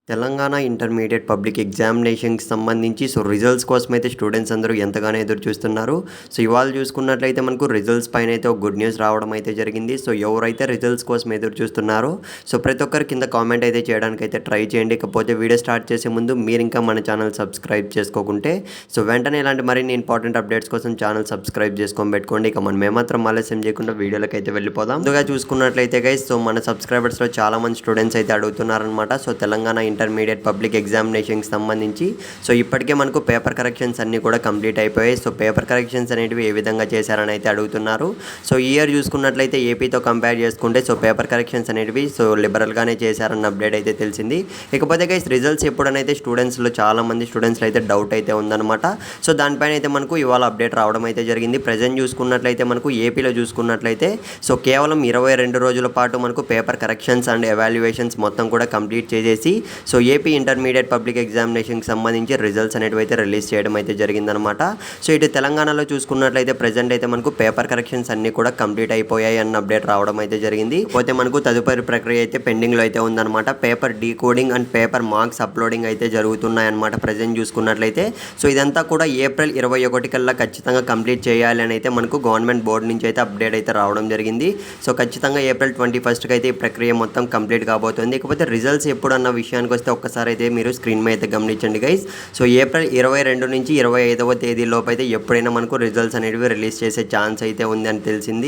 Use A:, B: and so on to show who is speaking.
A: Telangana intermediate public ఎగ్జామినేషన్‌కి సంబంధించి results కోసమైతే students అందరూ ఎంతగానో ఎదురు చూస్తున్నారు. ఇవాళ చూసుకున్నట్లయితే మనకు రిజల్ట్స్ పైన అయితే ఒక గుడ్ న్యూస్ రావడం అయితే జరిగింది. ఎవరైతే రిజల్ట్స్ కోసం ఎదురు చూస్తున్నారో ప్రతి ఒక్కరు కింద కామెంట్ అయితే చేయడానికైతే ట్రై చేయండి. ఇకపోతే వీడియో స్టార్ట్ చేసే ముందు మీరు ఇంకా మన ఛానల్ సబ్స్క్రైబ్ చేసుకోకుంటే వెంటనే ఇలాంటి మరిన్ని ఇంపార్టెంట్ అప్డేట్స్ కోసం ఛానల్ సబ్స్క్రైబ్ చేసుకొని పెట్టుకోండి. ఇక మనం ఏమాత్రం ఆలస్యం చేయకుండా వీడియోలోకి అయితే వెళ్ళిపోదాం. ముందుగా చూసుకున్నట్లయితే గైస్ మన సబ్స్క్రైబర్స్‌లో చాలా మంది స్టూడెంట్స్ అయితే అడుగుతున్నారనమాట. తెలంగాణ ఇంటర్మీడియట్ పబ్లిక్ ఎగ్జామినేషన్కి సంబంధించి ఇప్పటికే మనకు పేపర్ కరెక్షన్స్ అన్నీ కూడా కంప్లీట్ అయిపోయాయి. పేపర్ కరెక్షన్స్ అనేటివి ఏ విధంగా చేశారని అయితే అడుగుతున్నారు. ఈ ఇయర్ చూసుకున్నట్లయితే ఏపీతో కంపేర్ చేసుకుంటే పేపర్ కరెక్షన్స్ అనేటివి లిబరల్గానే చేశారన్న అప్డేట్ అయితే తెలిసింది. ఇకపోతే గైస్ రిజల్ట్స్ ఎప్పుడనైతే స్టూడెంట్స్లో చాలామంది స్టూడెంట్స్లో అయితే డౌట్ అయితే ఉందన్నమాట. దానిపైన అయితే మనకు ఇవాళ అప్డేట్ రావడం అయితే జరిగింది. ప్రజెంట్ చూసుకున్నట్లయితే మనకు ఏపీలో చూసుకున్నట్లయితే కేవలం 22 రోజుల పాటు మనకు పేపర్ కరెక్షన్స్ అండ్ ఎవాల్యుయేషన్స్ మొత్తం కూడా కంప్లీట్ చేసేసి ఏపీ ఇంటర్మీడియట్ పబ్లిక్ ఎగ్జామినేషన్కి సంబంధించి రిజల్ట్స్ అనేటివి అయితే రిలీజ్ చేయడం అయితే జరిగిందనమాట. ఇటు తెలంగాణలో చూసుకున్నట్లయితే ప్రజెంట్ అయితే మనకు పేపర్ కరెక్షన్స్ అన్నీ కూడా కంప్లీట్ అయిపోయాయి అన్న అప్డేట్ రావడం అయితే జరిగింది. పోతే మనకు తదుపరి ప్రక్రియ అయితే పెండింగ్లో అయితే ఉందన్నమాట. Paper decoding and paper marks uploading అయితే జరుగుతున్నాయి అన్నమాట. ప్రజెంట్ చూసుకున్నట్లయితే ఇదంతా కూడా ఏప్రిల్ 21 కల్లా ఖచ్చితంగా కంప్లీట్ చేయాలి అని అయితే మనకు గవర్నమెంట్ బోర్డు నుంచి అయితే అప్డేట్ అయితే రావడం జరిగింది. ఖచ్చితంగా ఏప్రిల్ 21కి అయితే ఈ ప్రక్రియ మొత్తం కంప్లీట్ కాబోతుంది. ఇకపోతే రిజల్ట్స్ ఎప్పుడు అన్న విషయానికి వస్తే ఒక్కసారి అయితే మీరు స్క్రీన్ మీద అయితే గమనించండి గైస్. ఏప్రిల్ 22 నుంచి 25వ తేదీ లోపు అయితే ఎప్పుడైనా మనకు రిజల్ట్స్ అనేవి రిలీజ్ చేసే ఛాన్స్ అయితే ఉంది అని తెలిసింది.